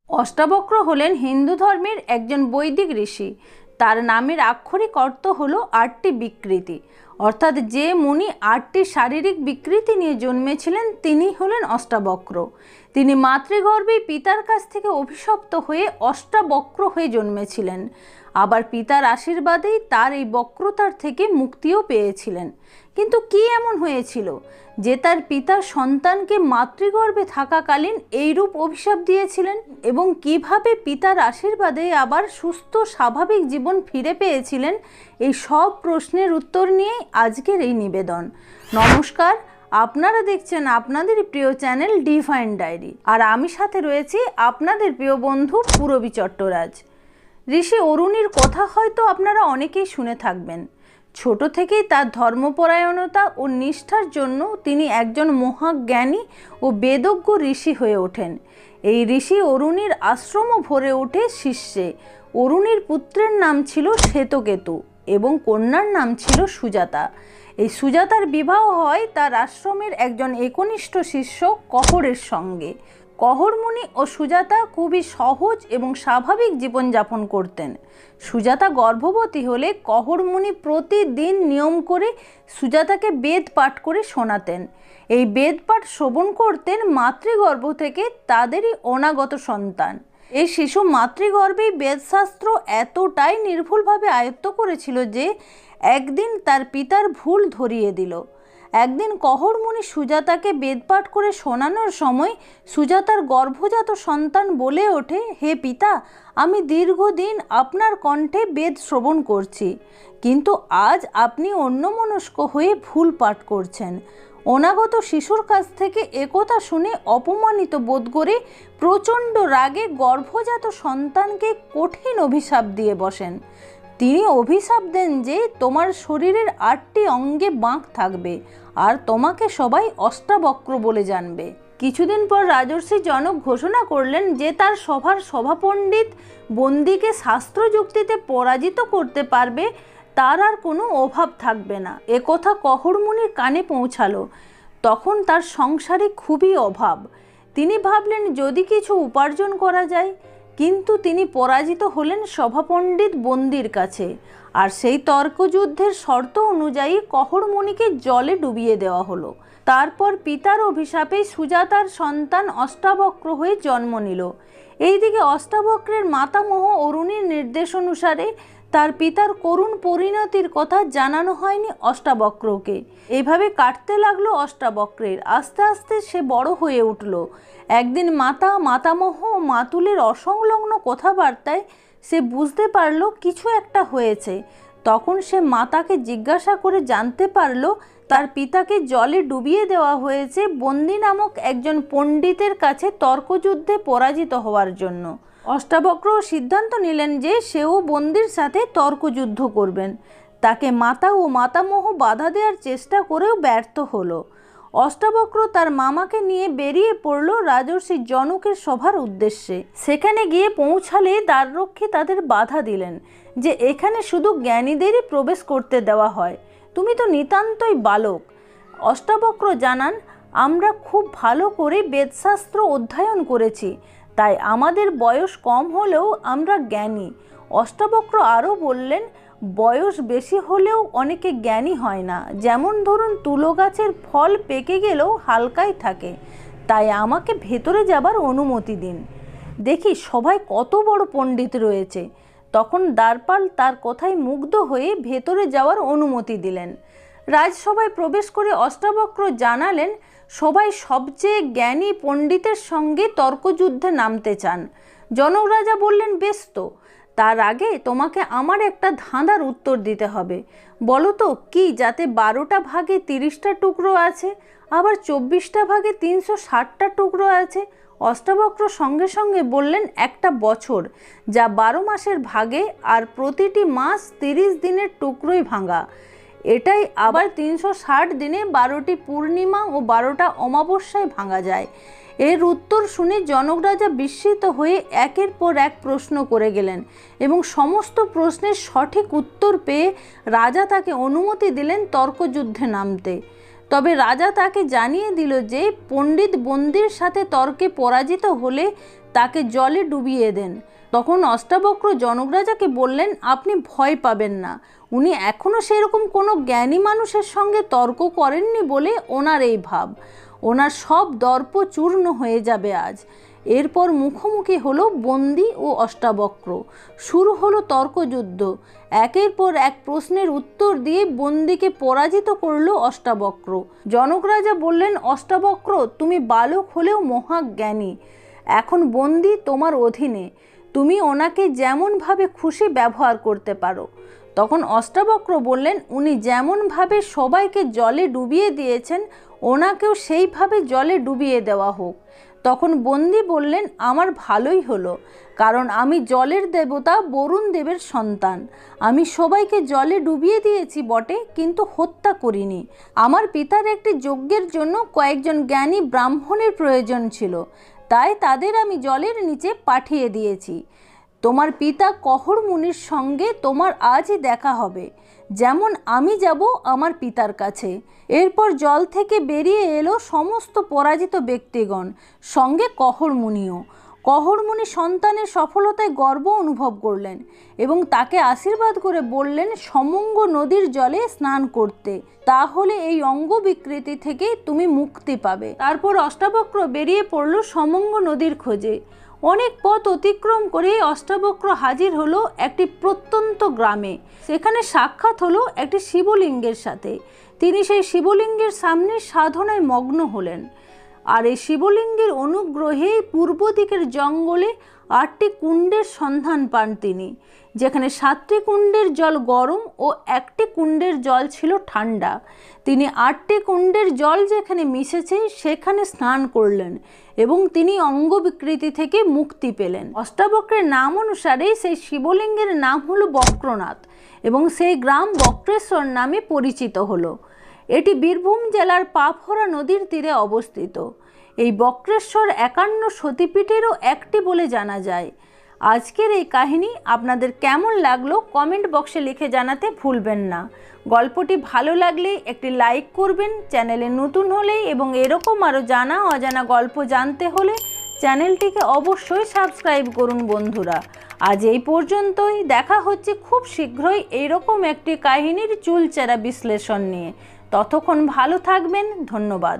অষ্টাবক্র হলেন হিন্দু ধর্মের একজন বৈদিক ঋষি। তার নামের আক্ষরিক অর্থ হলো 8টি বিকৃতি, অর্থাৎ যে মুনি 8টি শারীরিক বিকৃতি নিয়ে জন্মেছিলেন তিনি হলেন অষ্টাবক্র। তিনি মাতৃগর্ভে পিতার কাছ থেকে অভিশপ্ত হয়ে অষ্টাবক্র হয়ে জন্মেছিলেন। আবার পিতার আশীর্বাদেই তার এই বক্রতার থেকে মুক্তিও পেয়েছিলেন। কিন্তু কি এমন হয়েছিল যে তার পিতার সন্তানকে মাতৃগর্ভে থাকাকালীন এইরূপ অভিশাপ দিয়েছিলেন, এবং কিভাবে পিতার আশীর্বাদে আবার সুস্থ স্বাভাবিক জীবন ফিরে পেয়েছিলেন? এই সব প্রশ্নের উত্তর নিয়েই আজকের এই নিবেদন। নমস্কার, আপনারা দেখছেন আপনাদের প্রিয় চ্যানেল ডিভাইন ডায়েরি, আর আমি সাথে রয়েছি আপনাদের প্রিয় বন্ধু পূরবী চট্টরাজ। ঋষি অরুণীর কথা হয়তো আপনারা অনেকেই শুনে থাকবেন। ছোট থেকেই তার ধর্মপরায়ণতা ও নিষ্ঠার জন্য তিনি একজন মহাজ্ঞানী ও বেদজ্ঞ ঋষি হয়ে ওঠেন। এই ঋষি অরুণীর আশ্রমও ভরে ওঠে শিষ্যে। অরুণীর পুত্রের নাম ছিল শ্বেতকেতু এবং কন্যার নাম ছিল সুজাতা। এই সুজাতার বিবাহ হয় তার আশ্রমের একজন একনিষ্ঠ শিষ্য কহরের সঙ্গে। কহর মুনি ও সুজাতা খুবই সহজ এবং স্বাভাবিক জীবনযাপন করতেন। সুজাতা গর্ভবতী হলে কহর মুনি প্রতিদিন নিয়ম করে সুজাতাকে বেদ পাঠ করে শোনাতেন। এই বেদ পাঠ শ্রবণ করতেন মাতৃগর্ভ থেকে তাদেরই অনাগত সন্তান। এই শিশু মাতৃগর্ভেই বেদশাস্ত্র এতটাই নির্ভুলভাবে আয়ত্ত করেছিল যে একদিন তার পিতার ভুল ধরিয়ে দিল। একদিন কহর মুনি সুজাতাকে বেদপাঠ করে শোনানোর সময় সুজাতার গর্ভজাত সন্তান বলে ওঠে, হে পিতা, আমি দীর্ঘদিন আপনার কণ্ঠে বেদ শ্রবণ করছি, কিন্তু আজ আপনি অন্যমনস্ক হয়ে ভুল পাঠ করছেন। অনাগত শিশুর কাছ থেকে একথা শুনে অপমানিত বোধ করে প্রচণ্ড রাগে গর্ভজাত সন্তানকে কঠিন অভিশাপ দিয়ে বসেন। তিনি অভিশাপ দেন যে তোমার শরীরের 8টি অঙ্গে বাঁক থাকবে আর তোমাকে সবাই অষ্টাবক্র বলে জানবে। কিছুদিন পর রাজর্ষি জনক ঘোষণা করলেন যে তার সভার সভাপণ্ডিত বন্দীকে শাস্ত্র যুক্তিতে পরাজিত করতে পারবে, তার আর কোনো অভাব থাকবে না। একথা কহর মুনির কানে পৌঁছালো। তখন তার সংসারে খুবই অভাব। তিনি ভাবলেন যদি কিছু উপার্জন করা যায়, কিন্তু তিনি পরাজিত হলেন সভাপণ্ডিত বন্দির কাছে। আর সেই তর্কযুদ্ধের শর্ত অনুযায়ী কহর মুনিকে জলে ডুবিয়ে দেওয়া হলো। তারপর পিতার অভিশাপে সুজাতার সন্তান অষ্টাবক্র হয়ে জন্ম নিল। এইদিকে অষ্টাবক্রের মাতামহ অরুণীর নির্দেশ অনুসারে তার পিতার করুণ পরিণতির কথা জানানো হয়নি অষ্টাবক্রকে। এইভাবে কাটতে লাগলো অষ্টাবক্রের। আস্তে আস্তে সে বড় হয়ে উঠল। একদিন মাতামহ ও মাতুলের অসংলগ্ন কথাবার্তায় সে বুঝতে পারল কিছু একটা হয়েছে। তখন সে মাতাকে জিজ্ঞাসা করে জানতে পারল তার পিতাকে জলে ডুবিয়ে দেওয়া হয়েছে বন্দী নামক একজন পণ্ডিতের কাছে তর্কযুদ্ধে পরাজিত হওয়ার জন্য। অষ্টাবক্র সিদ্ধান্ত নিলেন যে সেও বন্দির সাথে তর্কযুদ্ধ করবেন। তাকে মাতা ও মাতামহ বাধা দেওয়ার চেষ্টা করেও ব্যর্থ হলো। অষ্টাবক্র তার মামাকে নিয়ে বেরিয়ে পড়ল রাজর্ষি জনকের সভার উদ্দেশ্যে। সেখানে গিয়ে পৌঁছালে দ্বাররক্ষী তাদের বাধা দিলেন যে এখানে শুধু জ্ঞানীদেরই প্রবেশ করতে দেওয়া হয়, তুমি তো নিতান্তই বালক। অষ্টাবক্র জানান, আমরা খুব ভালো করে বেদশাস্ত্র অধ্যয়ন করেছি, তাই আমাদের বয়স কম হলেও আমরা জ্ঞানী। অষ্টাবক্র আরও বললেন, বয়স বেশি হলেও অনেকে জ্ঞানী হয় না। যেমন ধরুন, তুলো গাছের ফল পেকে গেলেও হালকাই থাকে। তাই আমাকে ভেতরে যাবার অনুমতি দিন, দেখি সবাই কত বড় পণ্ডিত রয়েছে। তখন দ্বারপাল তার কথায় মুগ্ধ হয়ে ভেতরে যাওয়ার অনুমতি দিলেন। রাজসভায় প্রবেশ করে অষ্টাবক্র জানালেন সবাই সবচেয়ে জ্ঞানী পণ্ডিতের সঙ্গে তর্কযুদ্ধে নামতে চান। জনক রাজা বললেন, বেশ তো, তার আগে তোমাকে আমার একটা ধাঁধার উত্তর দিতে হবে। বলো তো কি, যাতে 12টা ভাগে 30টা টুকরো আছে, আবার 24টা ভাগে 360টা টুকরো আছে। অষ্টাবক্র সঙ্গে সঙ্গে বললেন, একটা বছর, যা 12 মাসের ভাগে, আর প্রতিটি মাস 30 দিনের টুকরোই ভাঙা। এটাই আবার 360 দিনে 12টি পূর্ণিমা ও 12টা অমাবস্যায় ভাঙা যায়। এর উত্তর শুনে জনক রাজা বিস্মিত হয়ে একের পর এক প্রশ্ন করে গেলেন এবং সমস্ত প্রশ্নের সঠিক উত্তর পেয়ে রাজা তাকে অনুমতি দিলেন তর্কযুদ্ধে নামতে। তবে রাজা তাকে জানিয়ে দিল যে পণ্ডিত বন্দির সাথে তর্কে পরাজিত হলে তাকে জলে ডুবিয়ে দেন। তখন অষ্টাবক্র জনক রাজাকে বললেন, আপনি ভয় পাবেন না, উনি এখনও সেরকম কোনো জ্ঞানী মানুষের সঙ্গে তর্ক করেননি বলে ওনার এই ভাব। ওনার সব দর্প চূর্ণ হয়ে যাবে আজ। এরপর মুখোমুখি হলো বন্দি ও অষ্টাবক্র। শুরু হলো তর্কযুদ্ধ। একের পর এক প্রশ্নের উত্তর দিয়ে বন্দিকে পরাজিত করলো অষ্টাবক্র। জনক রাজা বললেন, অষ্টাবক্র, তুমি বালক হলেও মহাজ্ঞানী। এখন বন্দি তোমার অধীনে, তুমি ওনাকে যেমনভাবে খুশি ব্যবহার করতে পারো। তখন অষ্টাবক্র বললেন, উনি যেমনভাবে সবাইকে জলে ডুবিয়ে দিয়েছেন, ওনাকেও সেইভাবে জলে ডুবিয়ে দেওয়া হোক। তখন বন্দি বললেন, আমার ভালোই হলো, কারণ আমি জলের দেবতা বরুণ দেবের সন্তান। আমি সবাইকে জলে ডুবিয়ে দিয়েছি বটে, কিন্তু হত্যা করিনি। আমার পিতার একটি যজ্ঞের জন্য কয়েকজন জ্ঞানী ব্রাহ্মণের প্রয়োজন ছিল, তাই তাদের আমি জলের নিচে পাঠিয়ে দিয়েছি। তোমার পিতা কহর মুনির সঙ্গে তোমার আজই দেখা হবে, যেমন আমি যাব আমার পিতার কাছে। এরপর জল থেকে বেরিয়ে এলো সমস্ত পরাজিত ব্যক্তিগণ, সঙ্গে কহর মুনিও। কহর মুনি সন্তানের সফলতায় গর্ব অনুভব করলেন এবং তাকে আশীর্বাদ করে বললেন সমঙ্গ নদীর জলে স্নান করতে, তাহলে এই অঙ্গ বিকৃতি থেকে তুমি মুক্তি পাবে। তারপর অষ্টাবক্র বেরিয়ে পড়ল সমঙ্গ নদীর খোঁজে। অনেক পথ অতিক্রম করে অষ্টাবক্র হাজির হলো একটি প্রত্যন্ত গ্রামে। সেখানে সাক্ষাৎ হলো একটি শিবলিঙ্গের সাথে। তিনি সেই শিবলিঙ্গের সামনে সাধনায় মগ্ন হলেন। আর এই শিবলিঙ্গের অনুগ্রহেই পূর্ব দিকের জঙ্গলে 8টি কুণ্ডের সন্ধান পান তিনি, যেখানে 7টি কুণ্ডের জল গরম ও 1টি কুণ্ডের জল ছিল ঠান্ডা। তিনি 8টি কুণ্ডের জল যেখানে মিশেছে সেখানে স্নান করলেন এবং তিনি অঙ্গ বিকৃতি থেকে মুক্তি পেলেন। অষ্টাবক্রের নাম অনুসারে সেই শিবলিঙ্গের নাম হলো বক্রনাথ এবং সেই গ্রাম বক্রেশ্বর নামে পরিচিত হলো। এটি বীরভূম জেলার পাফরা নদীর তীরে অবস্থিত। এই বক্রেশ্বর 51 সতীপীঠেরও একটি বলে জানা যায়। আজকের এই কাহিনী আপনাদের কেমন লাগলো কমেন্ট বক্সে লিখে জানাতে ভুলবেন না। গল্পটি ভালো লাগলে একটি লাইক করবেন, চ্যানেলে নতুন হলেই এবং এরকম আরও জানা অজানা গল্প জানতে হলে চ্যানেলটিকে অবশ্যই সাবস্ক্রাইব করুন বন্ধুরা। আজ এই পর্যন্তই, দেখা হচ্ছে খুব শীঘ্রই এরকম একটি কাহিনীর চুলচেরা বিশ্লেষণ নিয়ে। ততক্ষণ ভালো থাকবেন, ধন্যবাদ।